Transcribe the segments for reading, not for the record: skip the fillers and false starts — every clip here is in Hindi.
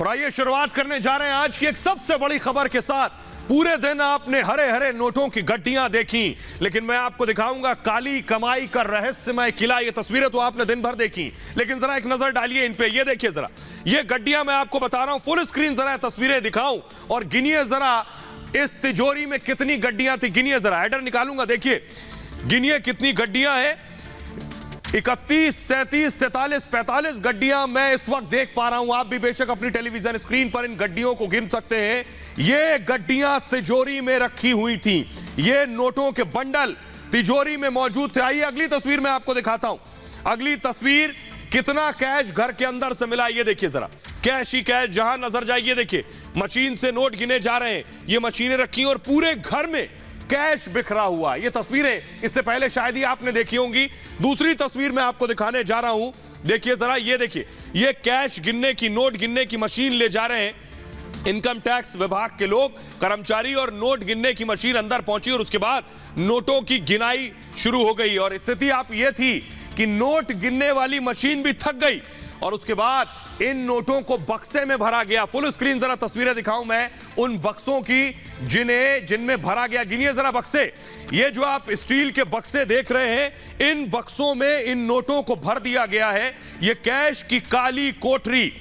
और आइए शुरुआत करने जा रहे हैं आज की एक सबसे बड़ी खबर के साथ। पूरे दिन आपने हरे हरे नोटों की गड्डियां देखी, लेकिन मैं आपको दिखाऊंगा काली कमाई का रहस्यमय किला। ये तस्वीरें तो आपने दिन भर देखी, लेकिन जरा एक नजर डालिए इन पे। ये देखिए जरा, ये गड्डियां मैं आपको बता रहा हूं, फुल स्क्रीन जरा तस्वीरें दिखाऊं और गिनिए जरा इस तिजोरी में कितनी गड्डियां थी। गिनिए जरा, हेडर निकालूंगा, देखिए गिनिए कितनी गड्डियां हैं। 31, 37, 43, 45 गड्डियां मैं इस वक्त देख पा रहा हूं। आप भी बेशक अपनी टेलीविजन स्क्रीन पर इन गड्डियों को गिन सकते हैं। ये गड्डियां तिजोरी में रखी हुई थी, ये नोटों के बंडल तिजोरी में मौजूद थे। आइए अगली तस्वीर मैं आपको दिखाता हूं। अगली तस्वीर, कितना कैश घर के अंदर से मिला, ये देखिए जरा, कैश ही कैश जहां नजर जाए। ये देखिए मशीन से नोट गिने जा रहे हैं, ये मशीनें रखी और पूरे घर में कैश बिखरा हुआ। ये तस्वीरें इससे पहले शायद ही आपने देखी होंगी। दूसरी तस्वीर मैं आपको दिखाने जा रहा हूं, देखिए जरा, ये देखिए, ये कैश गिनने की, नोट गिनने की मशीन ले जा रहे हैं इनकम टैक्स विभाग के लोग, कर्मचारी, और नोट गिनने की मशीन अंदर पहुंची और उसके बाद नोटों की गिनाई शुरू हो गई। और स्थिति आप ये थी कि नोट गिनने वाली मशीन भी थक गई और उसके बाद इन नोटों को बक्से में भरा गया। फुल स्क्रीन जरा तस्वीरें दिखाऊं मैं उन बक्सों की जिनमें भरा गया। गिनिए जरा बक्से, ये जो आप स्टील के बक्से देख रहे हैं, इन बक्सों में इन नोटों को भर दिया गया है। ये कैश की काली कोठरी,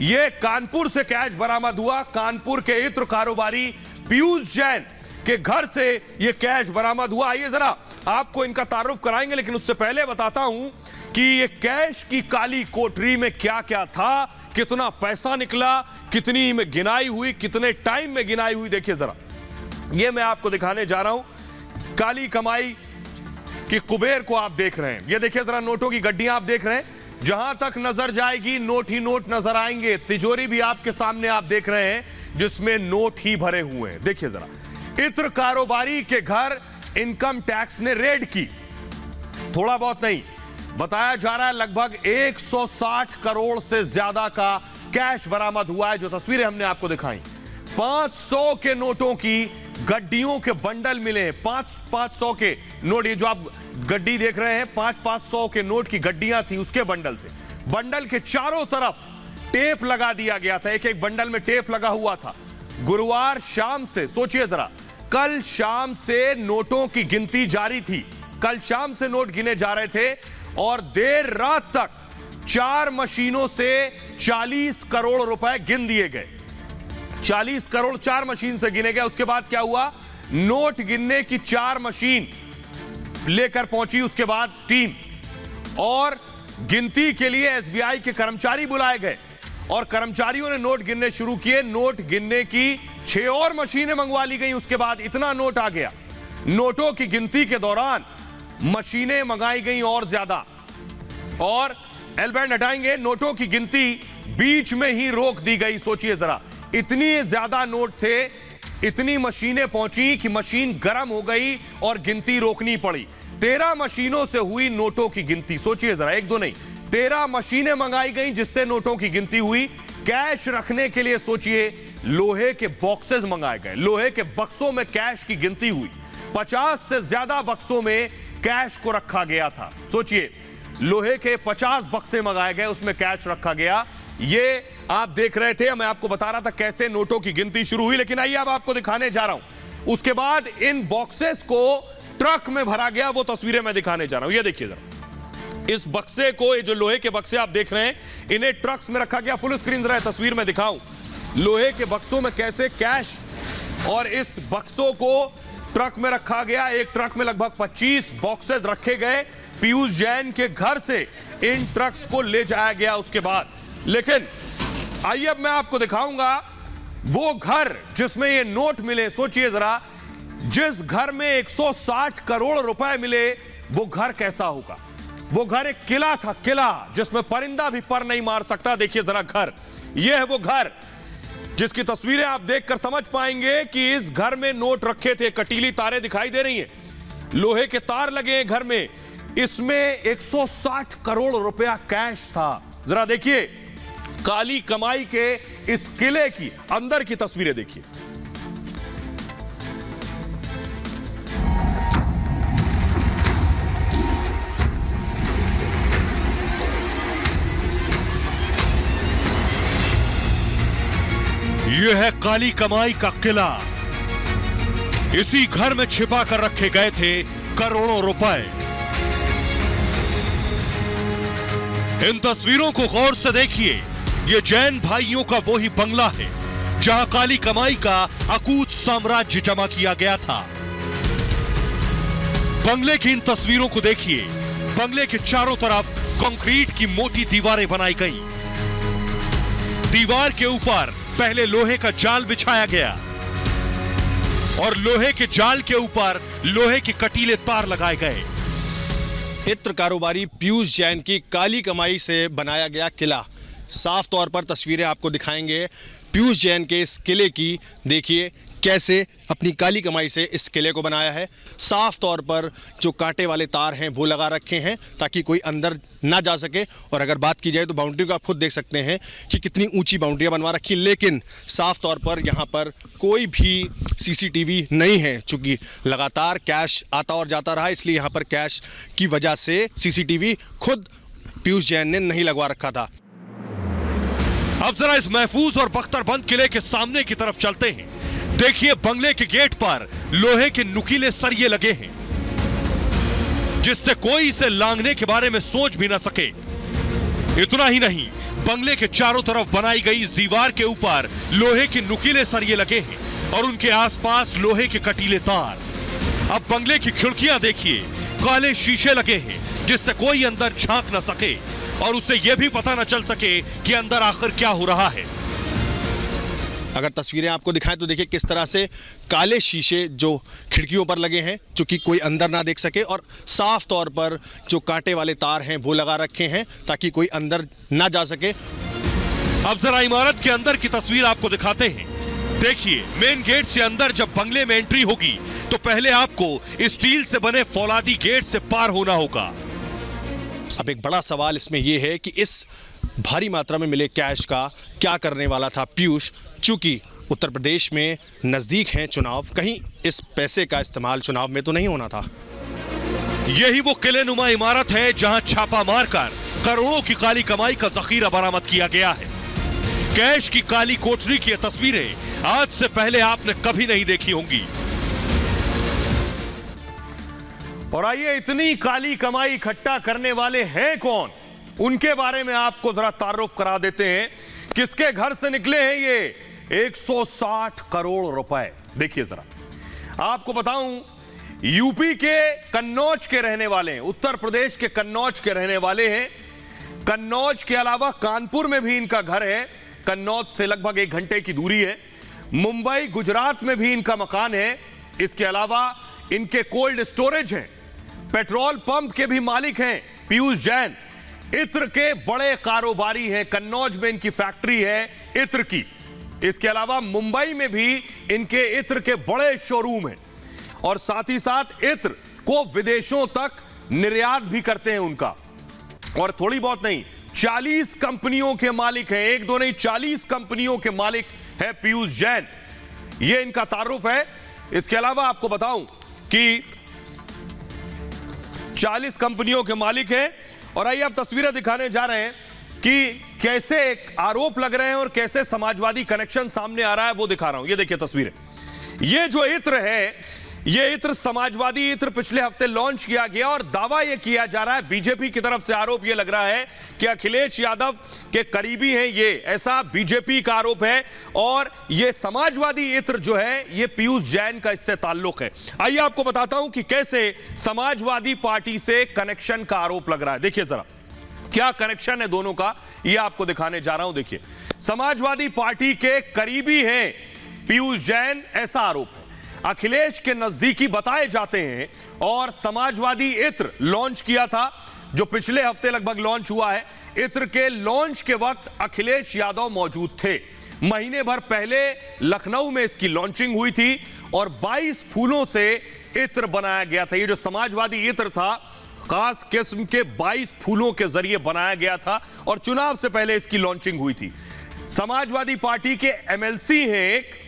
ये कानपुर से कैश बरामद हुआ। कानपुर के इत्र कारोबारी पीयूष जैन के घर से ये कैश बरामद हुआ। आइए जरा आपको इनका तारुफ कराएंगे, लेकिन उससे पहले बताता हूं कि ये कैश की काली कोठरी में क्या क्या था, कितना पैसा निकला, कितनी में गिनाई हुई, कितने टाइम में गिनाई हुई। देखिए जरा, ये मैं आपको दिखाने जा रहा हूं। काली कमाई की कुबेर को आप देख रहे हैं। ये देखिए जरा, नोटों की गड्डियां आप देख रहे हैं, जहां तक नजर जाएगी नोट ही नोट नजर आएंगे। तिजोरी भी आपके सामने आप देख रहे हैं जिसमें नोट ही भरे हुए हैं। देखिए जरा, इत्र कारोबारी के घर इनकम टैक्स ने रेड की। थोड़ा बहुत नहीं, बताया जा रहा है लगभग 160 करोड़ से ज्यादा का कैश बरामद हुआ है। जो तस्वीरें हमने आपको दिखाई, 500 के नोटों की गड्डियों के बंडल मिले हैं। 500 के नोट, ये जो आप गड्डी देख रहे हैं, 500 के नोट की गड्डियां थी, उसके बंडल थे। बंडल के चारों तरफ टेप लगा दिया गया था, एक एक बंडल में टेप लगा हुआ था। गुरुवार शाम से, सोचिए जरा, कल शाम से नोटों की गिनती जारी थी। कल शाम से नोट गिने जा रहे थे और देर रात तक 4 मशीनों से 40 करोड़ रुपए गिन दिए गए। 40 करोड़ 4 मशीन से गिने गए। उसके बाद क्या हुआ, नोट गिनने की 4 मशीन लेकर पहुंची उसके बाद टीम, और गिनती के लिए एसबीआई के कर्मचारी बुलाए गए और कर्मचारियों ने नोट गिनने शुरू किए। नोट गिनने की 6 और मशीनें मंगवा ली गई। उसके बाद इतना नोट आ गया। नोटों की गिनती के दौरान मशीनें मंगाई गई और ज्यादा, और एलबैंड हटाएंगे, नोटों की गिनती बीच में ही रोक दी गई। सोचिए जरा, इतनी ज्यादा नोट थे, इतनी मशीनें पहुंची कि मशीन गर्म हो गई और गिनती रोकनी पड़ी। 13 मशीनों से हुई नोटों की गिनती। सोचिए जरा, एक दो नहीं, 13 मशीनें मंगाई गई जिससे नोटों की गिनती हुई। कैश रखने के लिए सोचिए लोहे के बॉक्सेस मंगाए गए, लोहे के बक्सों में कैश की गिनती हुई। 50 से ज्यादा बक्सों में कैश को रखा गया था। सोचिए, लोहे के 50 बक्से मंगाए गए, उसमें कैश रखा गया। ये आप देख रहे थे, मैं आपको बता रहा था कैसे नोटों की गिनती शुरू हुई। लेकिन आइए अब आपको दिखाने जा रहा हूं, उसके बाद इन बॉक्सेस को ट्रक में भरा गया, वो तस्वीरें मैं दिखाने जा रहा हूं। ये देखिए जरा, इस बक्से को, ये जो लोहे के बक्से आप देख रहे हैं, इन्हें ट्रक्स में रखा गया। फुल स्क्रीन जरा तस्वीर में दिखाऊं, लोहे के बक्सों में कैसे कैश, और इस बक्सों को ट्रक में रखा गया। एक ट्रक में लगभग 25 बॉक्सेस रखे गए। पीयूष जैन के घर से इन ट्रक्स को ले जाया गया उसके बाद। लेकिन आइए अब मैं आपको दिखाऊंगा वो घर जिसमें ये नोट मिले। सोचिए जरा, जिस घर में 160 करोड़ रुपए मिले, वो घर कैसा होगा। वो घर एक किला था, किला जिसमें परिंदा भी पर नहीं मार सकता। देखिए जरा घर, यह है वो घर जिसकी तस्वीरें आप देखकर समझ पाएंगे कि इस घर में नोट रखे थे। कटीली तारें दिखाई दे रही हैं, लोहे के तार लगे हैं घर में। इसमें 160 करोड़ रुपया कैश था। जरा देखिए, काली कमाई के इस किले की अंदर की तस्वीरें देखिए। यह है काली कमाई का किला। इसी घर में छिपा कर रखे गए थे करोड़ों रुपए। इन तस्वीरों को गौर से देखिए। ये जैन भाइयों का वही बंगला है जहां काली कमाई का अकूत साम्राज्य जमा किया गया था। बंगले की इन तस्वीरों को देखिए। बंगले के चारों तरफ कंक्रीट की मोटी दीवारें बनाई गई। दीवार के ऊपर पहले लोहे का जाल बिछाया गया और लोहे के जाल के ऊपर लोहे के कटीले तार लगाए गए। इत्र कारोबारी पीयूष जैन की काली कमाई से बनाया गया किला। साफ तौर पर तस्वीरें आपको दिखाएंगे पीयूष जैन के इस किले की। देखिए कैसे अपनी काली कमाई से इस किले को बनाया है। साफ तौर पर जो कांटे वाले तार हैं वो लगा रखे हैं ताकि कोई अंदर ना जा सके। और अगर बात की जाए तो बाउंड्री को आप खुद देख सकते हैं कि कितनी ऊंची बाउंड्रियां बनवा रखी, लेकिन साफ तौर पर यहाँ पर कोई भी सीसीटीवी नहीं है। चूंकि लगातार कैश आता और जाता रहा, इसलिए यहाँ पर कैश की वजह से सीसीटीवी खुद पीयूष जैन ने नहीं लगवा रखा था। अब जरा इस महफूज और बख्तरबंद किले के सामने की तरफ चलते हैं। देखिए बंगले के गेट पर लोहे के नुकीले सरिये लगे हैं जिससे कोई इसे लांघने के बारे में सोच भी ना सके। इतना ही नहीं, बंगले के चारों तरफ बनाई गई इस दीवार के ऊपर लोहे के नुकीले सरिये लगे हैं और उनके आसपास लोहे के कटीले तार। अब बंगले की खिड़कियां देखिए, काले शीशे लगे हैं जिससे कोई अंदर झांक ना सके और उसे यह भी पता न चल सके कि अंदर आखिर क्या हो रहा है। अगर तस्वीरें आपको दिखाएं तो देखिए किस तरह से काले शीशे जो खिड़कियों पर लगे हैं चूंकि कोई अंदर ना देख सके, और साफ तौर पर जो कांटे वाले तार हैं वो लगा रखे हैं ताकि कोई अंदर ना जा सके। अब जरा इमारत के अंदर की तस्वीर आपको दिखाते हैं। देखिए मेन गेट से अंदर जब बंगले में एंट्री होगी तो पहले आपको स्टील से बने फौलादी गेट से पार होना होगा। अब एक बड़ा सवाल इसमें यह है कि इस भारी मात्रा में मिले कैश का क्या करने वाला था पीयूष। चूंकि उत्तर प्रदेश में नजदीक हैं चुनाव, कहीं इस पैसे का इस्तेमाल चुनाव में तो नहीं होना था। यही वो किलेनुमा इमारत है जहां छापा मारकर करोड़ों की काली कमाई का जखीरा बरामद किया गया है। कैश की काली कोठरी की तस्वीरें आज से पहले आपने कभी नहीं देखी होंगी। और आइए इतनी काली कमाई इकट्ठा करने वाले हैं कौन, उनके बारे में आपको जरा तारुफ करा देते हैं। किसके घर से निकले हैं ये 160 करोड़ रुपए। देखिए जरा आपको बताऊं, यूपी के कन्नौज के रहने वाले हैं, उत्तर प्रदेश के कन्नौज के रहने वाले हैं। कन्नौज के अलावा कानपुर में भी इनका घर है, कन्नौज से लगभग 1 घंटे की दूरी है। मुंबई गुजरात में भी इनका मकान है। इसके अलावा इनके कोल्ड स्टोरेज हैं, पेट्रोल पंप के भी मालिक हैं पीयूष जैन। इत्र के बड़े कारोबारी हैं, कन्नौज में इनकी फैक्ट्री है इत्र की। इसके अलावा मुंबई में भी इनके इत्र के बड़े शोरूम हैं और साथ ही साथ इत्र को विदेशों तक निर्यात भी करते हैं उनका। और थोड़ी बहुत नहीं, 40 कंपनियों के मालिक हैं, 1-2 नहीं 40 कंपनियों के मालिक है पीयूष जैन। ये इनका तारुफ है। इसके अलावा आपको बताऊं कि 40 कंपनियों के मालिक हैं। और आइए आप तस्वीरें दिखाने जा रहे हैं कि कैसे एक आरोप लग रहे हैं और कैसे समाजवादी कनेक्शन सामने आ रहा है, वो दिखा रहा हूं। ये देखिए तस्वीरें। ये जो इत्र है, ये इत्र समाजवादी इत्र पिछले हफ्ते लॉन्च किया गया और दावा यह किया जा रहा है, बीजेपी की तरफ से आरोप यह लग रहा है कि अखिलेश यादव के करीबी हैं ये, ऐसा बीजेपी का आरोप है। और ये समाजवादी इत्र जो है ये पीयूष जैन का इससे ताल्लुक है। आइए आपको बताता हूं कि कैसे समाजवादी पार्टी से कनेक्शन का आरोप लग रहा है। देखिए जरा क्या कनेक्शन है दोनों का, यह आपको दिखाने जा रहा हूं। देखिए समाजवादी पार्टी के करीबी हैं पीयूष जैन, ऐसा आरोप है। अखिलेश के नजदीकी बताए जाते हैं और समाजवादी इत्र लॉन्च किया था जो पिछले हफ्ते लगभग लॉन्च हुआ है। इत्र के लॉन्च के वक्त अखिलेश यादव मौजूद थे। महीने भर पहले लखनऊ में इसकी लॉन्चिंग हुई थी और 22 फूलों से इत्र बनाया गया था। ये जो समाजवादी इत्र था खास किस्म के 22 फूलों के जरिए बनाया गया था और चुनाव से पहले इसकी लॉन्चिंग हुई थी। समाजवादी पार्टी के एमएलसी हैं एक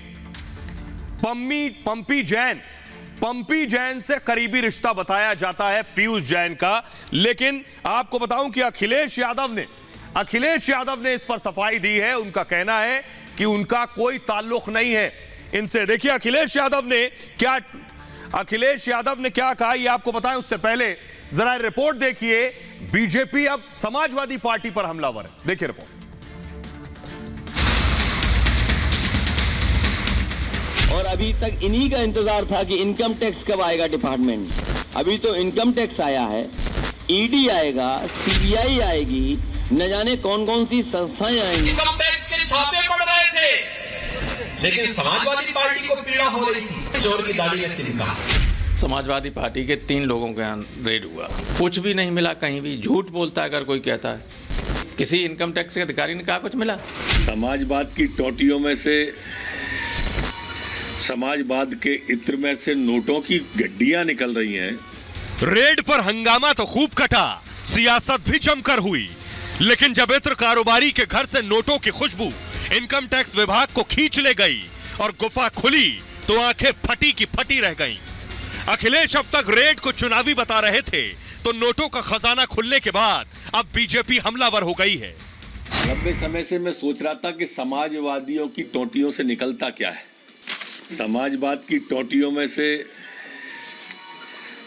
पंपी जैन से करीबी रिश्ता बताया जाता है पीयूष जैन का। लेकिन आपको बताऊं कि अखिलेश यादव ने इस पर सफाई दी है। उनका कहना है कि उनका कोई ताल्लुक नहीं है इनसे। देखिए अखिलेश यादव ने क्या कहा ये आपको बताएं उससे पहले जरा रिपोर्ट देखिए। बीजेपी अब समाजवादी पार्टी पर हमलावर है, देखिए रिपोर्ट। और अभी तक इन्हीं का इंतजार था कि इनकम टैक्स कब आएगा डिपार्टमेंट। अभी तो इनकम टैक्स आया है, ईडी आएगा, सीबीआई आएगी, न जाने कौन कौन सी संस्थाएं आएंगी। इनकम टैक्स के छापे पड़ रहे थे, लेकिन समाजवादी पार्टी को पीड़ा हो रही थी। चोर की दाढ़ी में तिनका। समाजवादी पार्टी के 3 लोगों के यहाँ रेड हुआ, कुछ भी नहीं मिला कहीं भी। झूठ बोलता है अगर कोई कहता है। किसी इनकम टैक्स के अधिकारी ने कहा कुछ मिला। समाजवाद की टोटियों में से, समाजवाद के इत्र में से नोटों की गड्डियां निकल रही हैं। रेड पर हंगामा तो खूब कटा, सियासत भी जमकर हुई, लेकिन जब इत्र कारोबारी के घर से नोटों की खुशबू इनकम टैक्स विभाग को खींच ले गई और गुफा खुली तो आंखें फटी की फटी रह गईं। अखिलेश अब तक रेड को चुनावी बता रहे थे, तो नोटों का खजाना खुलने के बाद अब बीजेपी हमलावर हो गई है। लंबे समय से मैं सोच रहा था कि समाजवादियों की टोटियों से निकलता क्या है। समाजवाद की टोटियों में से,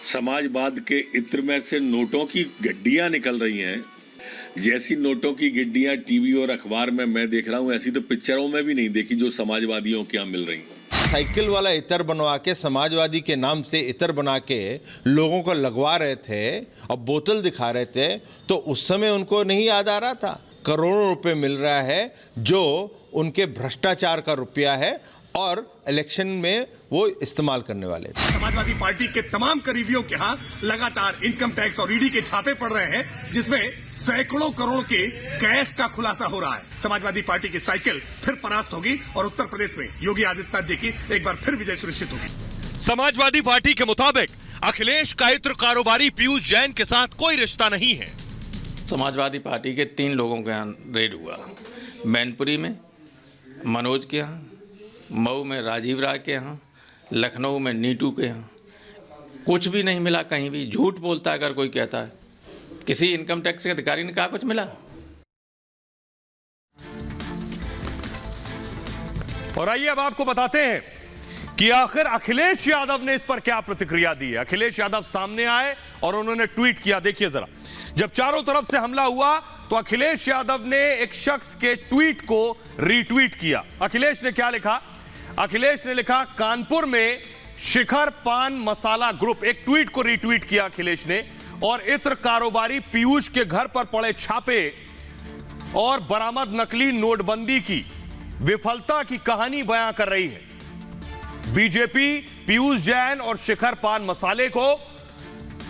समाजवाद के इत्र में से नोटों की गड्डियां निकल रही हैं। जैसी नोटों की गड्डियां टीवी और अखबार में मैं देख रहा हूं, ऐसी तो पिक्चरों में भी नहीं देखी जो समाजवादियों के यहाँ मिल रही। साइकिल वाला इतर बनवा के, समाजवादी के नाम से इतर बना के लोगों को लगवा रहे थे और बोतल दिखा रहे थे, तो उस समय उनको नहीं याद आ रहा था करोड़ों रुपए मिल रहा है जो उनके भ्रष्टाचार का रुपया है और इलेक्शन में वो इस्तेमाल करने वाले थे। समाजवादी पार्टी के तमाम करीबियों के यहाँ लगातार इनकम टैक्स और ईडी के छापे पड़ रहे हैं, जिसमें सैकड़ों करोड़ के कैश का खुलासा हो रहा है। समाजवादी पार्टी की साइकिल फिर परास्त होगी और उत्तर प्रदेश में योगी आदित्यनाथ जी की एक बार फिर विजय सुनिश्चित होगी। समाजवादी पार्टी के मुताबिक अखिलेश का इत्र कारोबारी पीयूष जैन के साथ कोई रिश्ता नहीं है। समाजवादी पार्टी के 3 लोगों के यहाँ रेड हुआ। मैनपुरी में मनोज के यहाँ, मऊ में राजीव राय के यहाँ, लखनऊ में नीटू के यहाँ। कुछ भी नहीं मिला कहीं भी। झूठ बोलता है अगर कोई कहता है। किसी इनकम टैक्स के अधिकारी ने कहा कुछ मिला। और आइए अब आपको बताते हैं कि आखिर अखिलेश यादव ने इस पर क्या प्रतिक्रिया दी है। अखिलेश यादव सामने आए और उन्होंने ट्वीट किया, देखिए जरा। जब चारों तरफ से हमला हुआ तो अखिलेश यादव ने एक शख्स के ट्वीट को रीट्वीट किया। अखिलेश ने क्या लिखा? अखिलेश ने लिखा, कानपुर में शिखर पान मसाला ग्रुप। एक ट्वीट को रीट्वीट किया अखिलेश ने, और इत्र कारोबारी पीयूष के घर पर पड़े छापे और बरामद नकली नोटबंदी की विफलता की कहानी बयां कर रही है। बीजेपी पीयूष जैन और शिखर पान मसाले को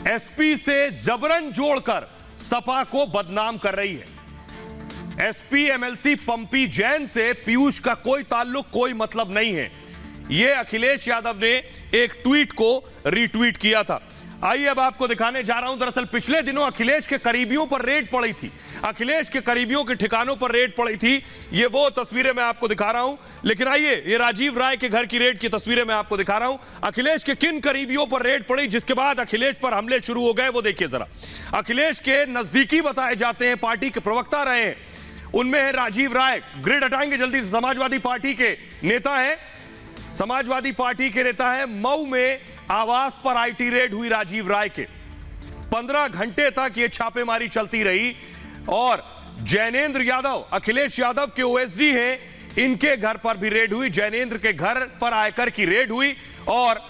एसपी से जबरन जोड़कर सपा को बदनाम कर रही है। एसपी एमएलसी पंपी जैन से पीयूष का कोई ताल्लुक, कोई मतलब नहीं है। यह अखिलेश यादव ने एक ट्वीट को रीट्वीट किया था। आइए अब आपको दिखाने जा रहा हूं। दरअसल पिछले दिनों अखिलेश के करीबियों पर रेड पड़ी थी। अखिलेश के करीबियों के ठिकानों पर रेड पड़ी थी। ये वो तस्वीरें मैं आपको दिखा रहा हूं। लेकिन आइए, ये राजीव राय के घर की रेड की तस्वीरें मैं आपको दिखा रहा हूं। अखिलेश के किन करीबियों पर रेड पड़ी जिसके बाद अखिलेश पर हमले शुरू हो गए, वो देखिए जरा। अखिलेश के नजदीकी बताए जाते हैं, पार्टी के प्रवक्ता रहे हैं, उनमें है राजीव राय। ग्रिड हटाएंगे जल्दी से। समाजवादी पार्टी के नेता हैं, समाजवादी पार्टी के नेता है। मऊ में आवास पर आईटी रेड हुई राजीव राय के। 15 घंटे तक यह छापेमारी चलती रही और जैनेंद्र यादव, अखिलेश यादव के ओएसडी हैं, इनके घर पर भी रेड हुई। जैनेंद्र के घर पर आयकर की रेड हुई। और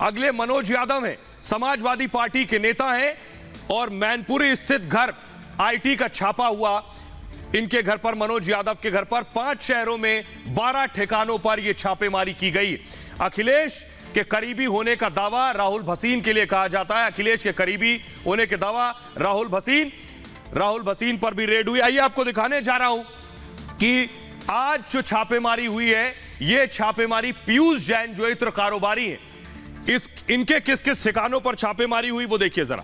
अगले मनोज यादव हैं, समाजवादी पार्टी के नेता हैं, और मैनपुरी स्थित घर आईटी का छापा हुआ इनके घर पर, मनोज यादव के घर पर। 5 शहरों में 12 ठिकानों पर यह छापेमारी की गई। अखिलेश के करीबी होने का दावा राहुल भसीन के लिए कहा जाता है। अखिलेश के करीबी होने के दावा राहुल भसीन पर भी रेड हुई। आइए आपको दिखाने जा रहा हूं कि आज जो छापेमारी हुई है, यह छापेमारी पीयूष जैन जो इत्र कारोबारी है, इनके किस किस ठिकानों पर छापेमारी हुई वो देखिए जरा।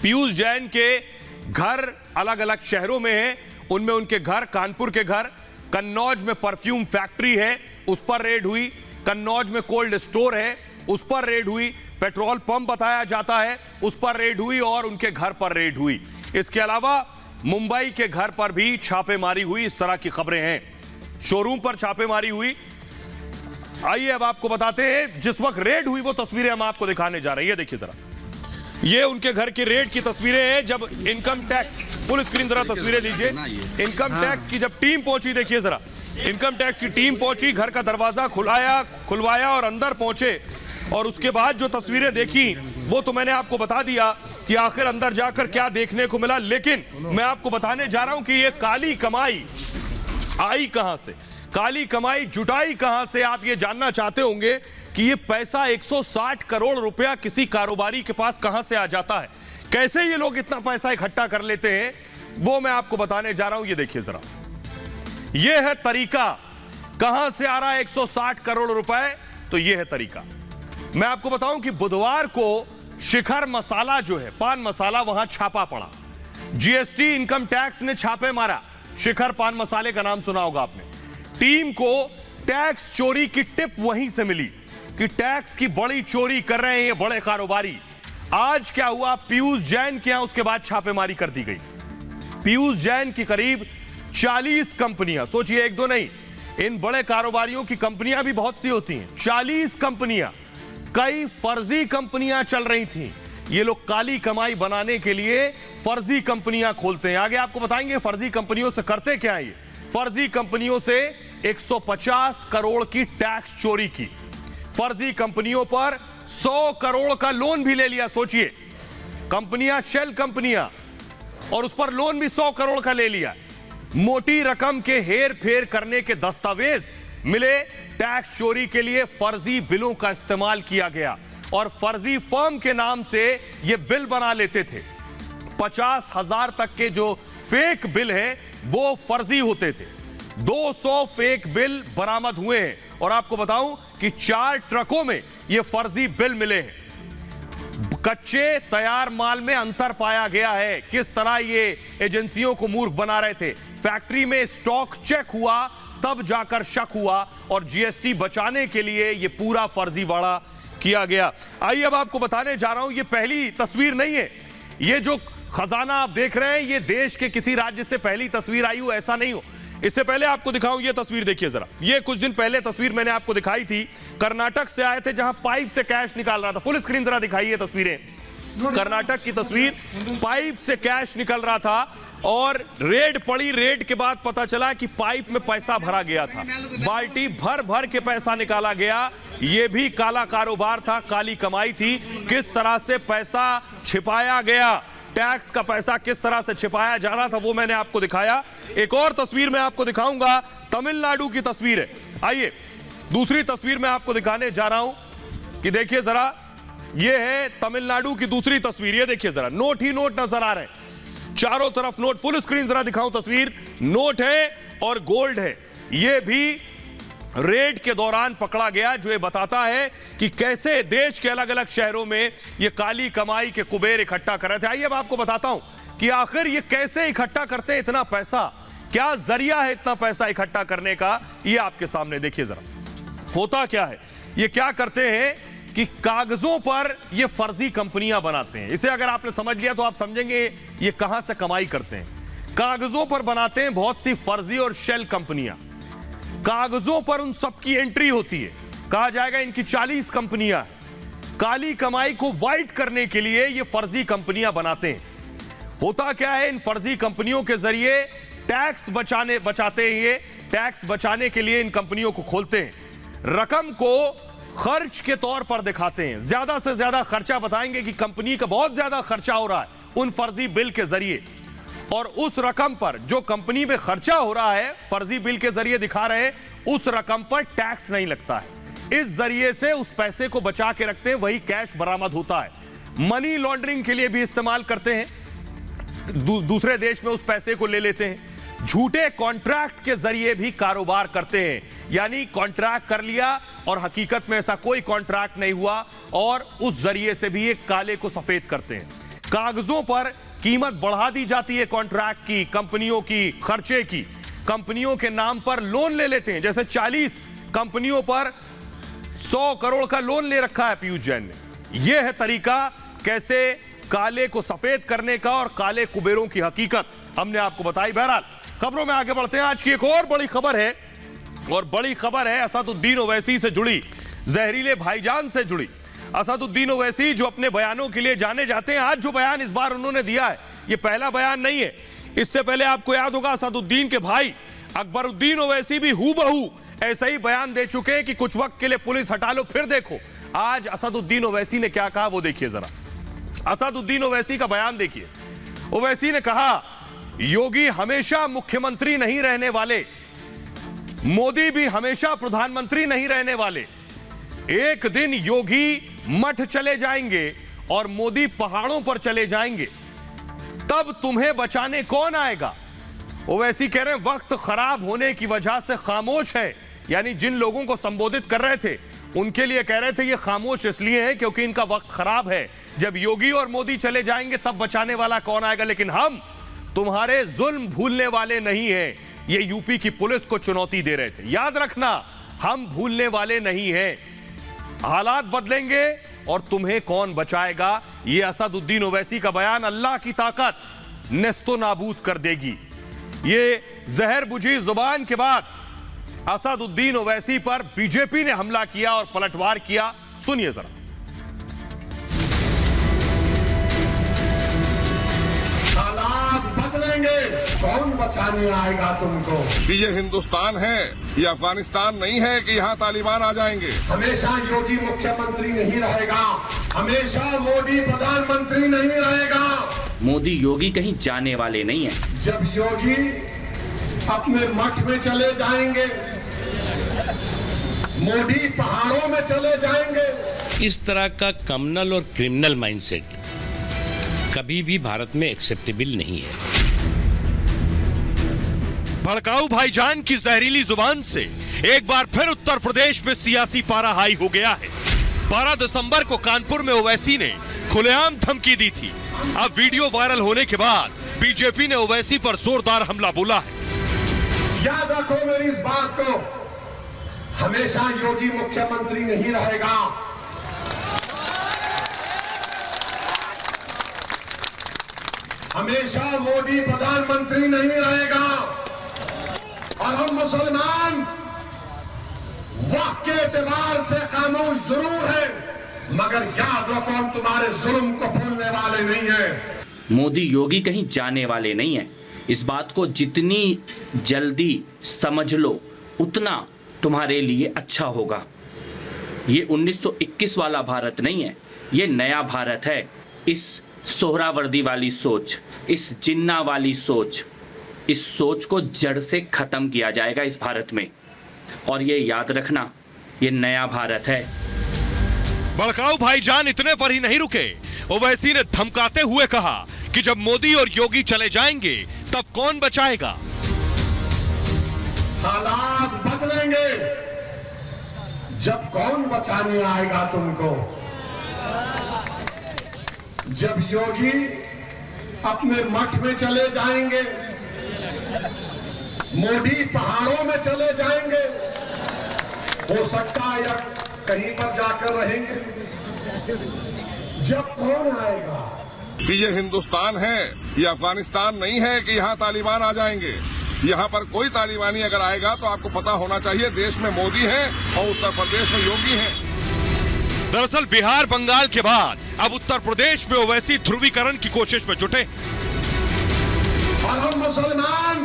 पीयूष जैन के घर अलग अलग शहरों में है। उनमें उनके घर, कानपुर के घर, कन्नौज में परफ्यूम फैक्ट्री है, उस पर रेड हुई। कन्नौज में कोल्ड स्टोर है, उस पर रेड हुई। पेट्रोल पंप बताया जाता है, उस पर रेड हुई और उनके घर पर रेड हुई। इसके अलावा मुंबई के घर पर भी छापेमारी हुई, इस तरह की खबरें हैं। शोरूम पर छापेमारी हुई। आइए अब आपको बताते हैं जिस वक्त रेड हुई वो तस्वीरें हम आपको दिखाने जा रहे हैं। ये देखिए जरा, ये उनके घर की रेड की तस्वीरें हैं जब इनकम टैक्स, फुल स्क्रीन जरा तस्वीरें लीजिए, इनकम टैक्स की जब टीम पहुंची। देखिए जरा, इनकम टैक्स की टीम पहुंची, घर का दरवाजा खुलवाया और अंदर पहुंचे, और उसके बाद जो तस्वीरें देखी वो तो मैंने आपको बता दिया कि आखिर अंदर जाकर क्या देखने को मिला। लेकिन मैं आपको बताने जा रहा हूं कि ये काली कमाई आई कहां से, काली कमाई जुटाई कहां से। आप ये जानना चाहते होंगे कि ये पैसा 160 करोड़ रुपया किसी कारोबारी के पास कहां से आ जाता है, कैसे ये लोग इतना पैसा इकट्ठा कर लेते हैं, वो मैं आपको बताने जा रहा हूं। ये देखिए जरा, ये है तरीका, कहां से आ रहा है 160 करोड़ रुपए। तो ये है तरीका। मैं आपको बताऊं कि बुधवार को शिखर मसाला जो है, पान मसाला, वहां छापा पड़ा। जीएसटी इनकम टैक्स ने छापे मारा। शिखर पान मसाले का नाम सुना होगा आपने। टीम को टैक्स चोरी की टिप वहीं से मिली कि टैक्स की बड़ी चोरी कर रहे हैं ये बड़े कारोबारी। आज क्या हुआ, पीयूष जैन के यहां उसके बाद छापेमारी कर दी गई। पीयूष जैन की करीब 40 कंपनियां, सोचिए एक दो नहीं, इन बड़े कारोबारियों की कंपनियां भी बहुत सी होती हैं, 40 कंपनियां, कई फर्जी कंपनियां चल रही थीं। ये लोग काली कमाई बनाने के लिए फर्जी कंपनियां खोलते हैं। आगे आपको बताएंगे फर्जी कंपनियों से करते क्या है। ये फर्जी कंपनियों से 150 करोड़ की टैक्स चोरी की, फर्जी कंपनियों पर 100 करोड़ का लोन भी ले लिया। सोचिए, कंपनियां शेल कंपनियां, और उस पर लोन भी 100 करोड़ का ले लिया। मोटी रकम के हेर फेर करने के दस्तावेज मिले। टैक्स चोरी के लिए फर्जी बिलों का इस्तेमाल किया गया और फर्जी फर्म के नाम से ये बिल बना लेते थे। 50,000 तक के जो फेक बिल है वो फर्जी होते थे। 200 फेक बिल बरामद हुए हैं और आपको बताऊं कि 4 ट्रकों में ये फर्जी बिल मिले हैं। कच्चे तैयार माल में अंतर पाया गया है। किस तरह ये एजेंसियों को मूर्ख बना रहे थे। फैक्ट्री में स्टॉक चेक हुआ, तब जाकर शक हुआ, और जीएसटी बचाने के लिए ये पूरा फर्जीवाड़ा किया गया। आइए अब आपको बताने जा रहा हूं, ये पहली तस्वीर नहीं है। ये जो खजाना आप देख रहे हैं ये देश के किसी राज्य से पहली तस्वीर आई हो ऐसा नहीं हो। इससे पहले आपको दिखाऊं, ये तस्वीर देखिए जरा। ये कुछ दिन पहले तस्वीर मैंने आपको दिखाई थी, कर्नाटक से आए थे जहां पाइप से कैश निकाल रहा था। फुल स्क्रीन जरा दिखाइए तस्वीरें। कर्नाटक की तस्वीर, पाइप से कैश निकल रहा था और रेड पड़ी। रेड के बाद पता चला कि पाइप में पैसा भरा गया था, बाल्टी भर भर के पैसा निकाला गया। यह भी काला कारोबार था, काली कमाई थी। किस तरह से पैसा छिपाया गया, टैक्स का पैसा किस तरह से छिपाया जा रहा था वो मैंने आपको दिखाया। एक और तस्वीर मैं आपको दिखाऊंगा, तमिलनाडु की तस्वीर है। आइए दूसरी तस्वीर मैं आपको दिखाने जा रहा हूं कि देखिए जरा, ये है तमिलनाडु की दूसरी तस्वीर। ये देखिए जरा, नोट ही नोट नजर आ रहे हैं, चारों तरफ नोट। फुल स्क्रीन जरा दिखाऊं तस्वीर, नोट है और गोल्ड है। ये भी रेड के दौरान पकड़ा गया, जो ये बताता है कि कैसे देश के अलग अलग शहरों में ये काली कमाई के कुबेर इकट्ठा कर रहे थे। आइए अब आपको बताता हूं कि आखिर ये कैसे इकट्ठा करते हैं इतना पैसा, क्या जरिया है इतना पैसा इकट्ठा करने का। ये आपके सामने देखिए जरा, होता क्या है। ये क्या करते हैं कि कागजों पर ये फर्जी कंपनियां बनाते हैं। इसे अगर आपने समझ लिया तो आप समझेंगे ये कहां से कमाई करते हैं। कागजों पर बनाते हैं बहुत सी फर्जी और शेल कंपनियां, कागजों पर उन सब की एंट्री होती है। कहा जाएगा इनकी 40 कंपनियां हैं। काली कमाई को वाइट करने के लिए ये फर्जी कंपनियां बनाते हैं। होता क्या है, इन फर्जी कंपनियों के जरिए टैक्स बचाते हैं। ये टैक्स बचाने के लिए इन कंपनियों को खोलते हैं, रकम को खर्च के तौर पर दिखाते हैं। ज्यादा से ज्यादा खर्चा बताएंगे कि कंपनी का बहुत ज्यादा खर्चा हो रहा है उन फर्जी बिल के जरिए, और उस रकम पर जो कंपनी में खर्चा हो रहा है फर्जी बिल के जरिए दिखा रहे हैं, उस रकम पर टैक्स नहीं लगता है। इस जरिए से उस पैसे को बचा के रखते हैं, वही कैश बरामद होता है। मनी लॉन्ड्रिंग के लिए भी इस्तेमाल करते हैं, दूसरे देश में उस पैसे को ले लेते हैं। झूठे कॉन्ट्रैक्ट के जरिए भी कारोबार करते हैं, यानी कॉन्ट्रैक्ट कर लिया और हकीकत में ऐसा कोई कॉन्ट्रैक्ट नहीं हुआ, और उस जरिए से भी एक काले को सफेद करते हैं। कागजों पर कीमत बढ़ा दी जाती है कॉन्ट्रैक्ट की, कंपनियों की, खर्चे की। कंपनियों के नाम पर लोन ले लेते हैं, जैसे 40 कंपनियों पर 100 करोड़ का लोन ले रखा है पीयूष जैन ने। यह है तरीका कैसे काले को सफेद करने का, और काले कुबेरों की हकीकत हमने आपको बताई। बहरहाल खबरों में आगे बढ़ते हैं। आज की एक और बड़ी खबर है और बड़ी खबर है असदुद्दीन ओवैसी से जुड़ी, जहरीले भाईजान से जुड़ी। असदुद्दीन ओवैसी जो अपने बयानों के लिए जाने जाते हैं, आज जो बयान इस बार उन्होंने दिया है ये पहला बयान नहीं है। इससे पहले आपको याद होगा असदुद्दीन के भाई अकबरुद्दीन ओवैसी भी हूबहू ऐसा ही बयान दे चुके हैं कि कुछ वक्त के लिए पुलिस हटा लो फिर देखो। आज असदुद्दीन ओवैसी ने क्या कहा वो देखिए जरा। असदुद्दीन ओवैसी का बयान देखिए। ओवैसी ने कहा, योगी हमेशा मुख्यमंत्री नहीं रहने वाले, मोदी भी हमेशा प्रधानमंत्री नहीं रहने वाले। एक दिन योगी मठ चले जाएंगे और मोदी पहाड़ों पर चले जाएंगे, तब तुम्हें बचाने कौन आएगा। ओवैसी कह रहे हैं वक्त खराब होने की वजह से खामोश है, यानी जिन लोगों को संबोधित कर रहे थे उनके लिए कह रहे थे ये खामोश इसलिए है क्योंकि इनका वक्त खराब है। जब योगी और मोदी चले जाएंगे तब बचाने वाला कौन आएगा। लेकिन हम तुम्हारे जुल्म भूलने वाले नहीं हैं, ये यूपी की पुलिस को चुनौती दे रहे थे। याद रखना, हम भूलने वाले नहीं हैं, हालात बदलेंगे और तुम्हें कौन बचाएगा। ये असदुद्दीन ओवैसी का बयान अल्लाह की ताकत नेस्तो नाबूद कर देगी। ये जहर बुझी जुबान के बाद असदुद्दीन ओवैसी पर बीजेपी ने हमला किया और पलटवार किया। सुनिए जरा। हालात बदलेंगे, कौन बचाने आएगा तुमको। कि ये हिंदुस्तान है, ये अफगानिस्तान नहीं है कि यहाँ तालिबान आ जाएंगे। हमेशा योगी मुख्यमंत्री नहीं रहेगा, हमेशा मोदी प्रधानमंत्री नहीं रहेगा। मोदी योगी कहीं जाने वाले नहीं है। जब योगी अपने मठ में चले जाएंगे, मोदी पहाड़ों में चले जाएंगे। इस तरह का कम्युनल और क्रिमिनल माइंडसेट कभी भी भारत में एक्सेप्टेबल नहीं है। भड़काऊ भाईजान की जहरीली जुबान से एक बार फिर उत्तर प्रदेश में सियासी पारा हाई हो गया है। 12 दिसंबर को कानपुर में ओवैसी ने खुलेआम धमकी दी थी। अब वीडियो वायरल होने के बाद बीजेपी ने ओवैसी पर जोरदार हमला बोला है। याद रखो मेरी इस बात को, हमेशा योगी मुख्यमंत्री नहीं रहेगा, हमेशा मोदी प्रधानमंत्री नहीं रहेगा। और हम मुसलमान वक्त के एतबार से खामोश जरूर है, मगर याद रखो हम तुम्हारे जुल्म को भूलने वाले नहीं हैं। मोदी योगी कहीं जाने वाले नहीं है। इस बात को जितनी जल्दी समझ लो उतना तुम्हारे लिए अच्छा होगा। ये 1921 वाला भारत नहीं है, ये नया भारत है। इस सोहरावर्दी वाली सोच, इस जिन्ना वाली सोच, इस सोच को जड़ से खत्म किया जाएगा इस भारत में। और ये याद रखना, ये नया भारत है। भड़काऊ भाईजान इतने पर ही नहीं रुके। ओवैसी ने धमकाते हुए कहा कि जब मोदी और योगी चले जाएंगे तब कौन बचाएगा। हालात बदलेंगे, जब कौन बचाने आएगा तुमको। जब योगी अपने मठ में चले जाएंगे, मोदी पहाड़ों में चले जाएंगे, हो सकता है या कहीं पर जाकर रहेंगे। जब कौन आएगा। कि ये हिंदुस्तान है, ये अफगानिस्तान नहीं है कि यहाँ तालिबान आ जाएंगे। यहाँ पर कोई तालिबानी अगर आएगा तो आपको पता होना चाहिए देश में मोदी है और उत्तर प्रदेश में योगी है। दरअसल बिहार बंगाल के बाद अब उत्तर प्रदेश में ओवैसी ध्रुवीकरण की कोशिश में जुटे। और हम मुसलमान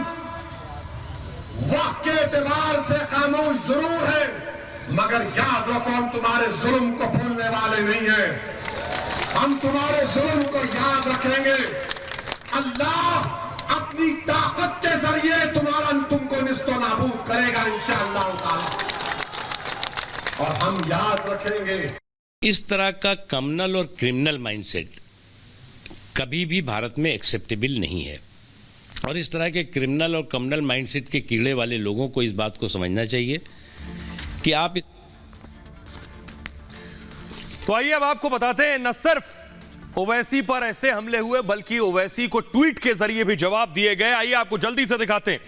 वक्त के एतबार से खामोश जरूर है, मगर याद रखो हम तुम्हारे जुल्म को भूलने वाले नहीं हैं। हम तुम्हारे जुल्म को याद रखेंगे। अल्लाह अपनी ताकत के जरिए तुमको निस्तो नाबूद करेगा इंशाअल्लाह ताला। और हम याद रखेंगे। इस तरह का कम्युनल और क्रिमिनल माइंडसेट कभी भी भारत में एक्सेप्टेबल नहीं है। और इस तरह के क्रिमिनल और कम्युनल माइंडसेट के कीड़े वाले लोगों को इस बात को समझना चाहिए कि आप तो आइए अब आपको बताते हैं, न सिर्फ ओवैसी पर ऐसे हमले हुए बल्कि ओवैसी को ट्वीट के जरिए भी जवाब दिए गए। आइए आपको जल्दी से दिखाते हैं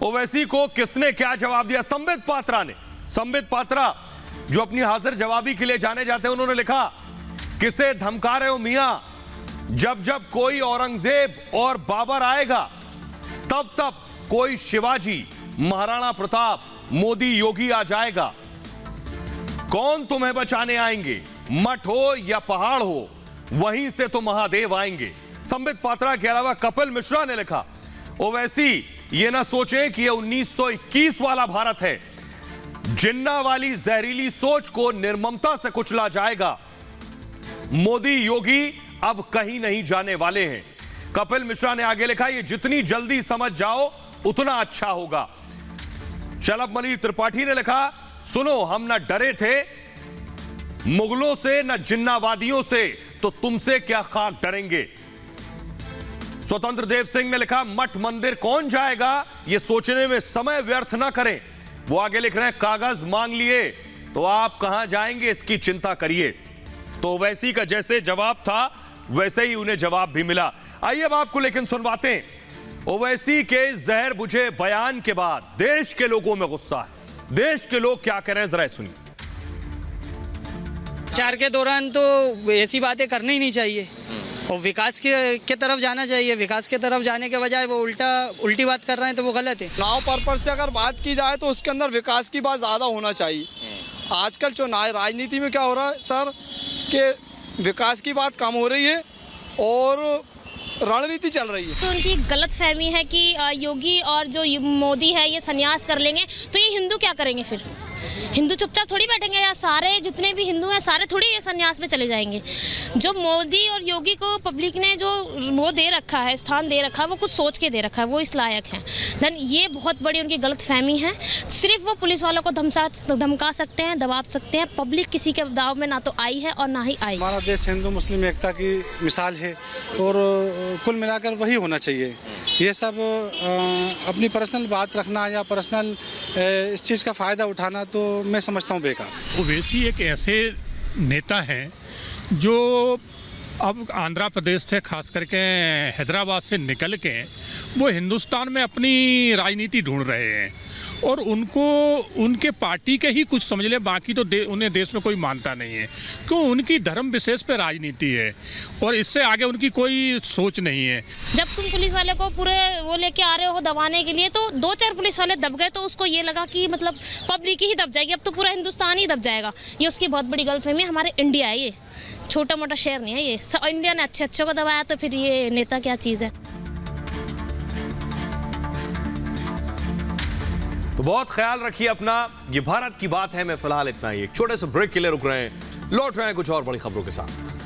ओवैसी को किसने क्या जवाब दिया। संबित पात्रा ने, संबित पात्रा जो अपनी हाजिर जवाबी के लिए जाने जाते हैं, उन्होंने लिखा, किसे धमका रहे हो मियां, जब जब कोई औरंगजेब और बाबर आएगा तब तब कोई शिवाजी, महाराणा प्रताप मोदी योगी आ जाएगा, कौन तुम्हें बचाने आएंगे? मठ हो या पहाड़ हो, वहीं से तो महादेव आएंगे। संबित पात्रा के अलावा कपिल मिश्रा ने लिखा, ओवैसी ये ना सोचे कि ये 1921 वाला भारत है। जिन्ना वाली जहरीली सोच को निर्ममता से कुचला जाएगा। मोदी योगी अब कहीं नहीं जाने वाले हैं। कपिल मिश्रा ने आगे लिखा, ये जितनी जल्दी समझ जाओ उतना अच्छा होगा। शलभ मलिर त्रिपाठी ने लिखा, सुनो हम ना डरे थे मुगलों से न जिन्नावादियों से, तो तुमसे क्या खाक डरेंगे। स्वतंत्र देव सिंह ने लिखा, मठ मंदिर कौन जाएगा, ये सोचने में समय व्यर्थ ना करें। वो आगे लिख रहे हैं, कागज मांग लिए तो आप कहां जाएंगे इसकी चिंता करिए। तो ओवैसी का जैसे जवाब था वैसे ही उन्हें जवाब भी मिला। आइए अब आपको लेकिन सुनवाते हैं। ओवैसी के जहर बुझे बयान के बाद देश के लोगों में गुस्सा है। देश के लोग क्या कह रहे हैं, जरा सुनिए। प्रचार के दौरान तो ऐसी बातें करनी ही नहीं चाहिए और विकास के तरफ जाना चाहिए। विकास के तरफ जाने के बजाय वो उल्टी बात कर रहे हैं तो वो गलत है। चुनाव पर्पज से अगर बात की जाए तो उसके अंदर विकास की बात ज़्यादा होना चाहिए। आजकल चुनाव राजनीति में क्या हो रहा है सर कि विकास की बात कम हो रही है और रणनीति चल रही है। तो उनकी गलत फहमी है कि योगी और जो मोदी है ये संन्यास कर लेंगे, तो ये हिंदू क्या करेंगे फिर? हिंदू चुपचाप थोड़ी बैठेंगे, या सारे जितने भी हिंदू हैं सारे थोड़ी ये संन्यास में चले जाएंगे। जो मोदी और योगी को पब्लिक ने जो वो दे रखा है, स्थान दे रखा है, वो कुछ सोच के दे रखा है, वो इस लायक है। देन ये बहुत बड़ी उनकी गलत फहमी है। सिर्फ वो पुलिस वालों को धमका सकते हैं, दबा सकते हैं। पब्लिक किसी के दाव में ना तो आई है और ना ही आई। हमारा देश हिंदू मुस्लिम एकता की मिसाल है और कुल मिलाकर वही होना चाहिए। ये सब अपनी पर्सनल बात रखना या पर्सनल इस चीज़ का फ़ायदा उठाना तो मैं समझता हूँ बेकार। ओवैसी एक ऐसे नेता हैं जो अब आंध्र प्रदेश से खास करके हैदराबाद से निकल के वो हिंदुस्तान में अपनी राजनीति ढूंढ रहे हैं और उनको उनके पार्टी के ही कुछ समझ ले, बाकी तो उन्हें देश में कोई मानता नहीं है। क्यों? उनकी धर्म विशेष पे राजनीति है और इससे आगे उनकी कोई सोच नहीं है। जब तुम पुलिस वाले को पूरे वो लेके आ रहे हो दबाने के लिए, तो 2-4 पुलिस वाले दब गए तो उसको ये लगा कि मतलब पब्लिक ही दब जाएगी, अब तो पूरा हिंदुस्तान ही दब जाएगा। ये उसकी बहुत बड़ी गलतफहमी है। हमारे इंडिया है, ये छोटा मोटा शहर नहीं है। ये इंडिया ने अच्छे को दबाया तो फिर ये नेता क्या चीज़ है। तो बहुत ख्याल रखिए अपना। ये भारत की बात है। मैं फिलहाल इतना ही, एक छोटे से ब्रेक के लिए रुक रहे हैं, लौट रहे हैं कुछ और बड़ी खबरों के साथ।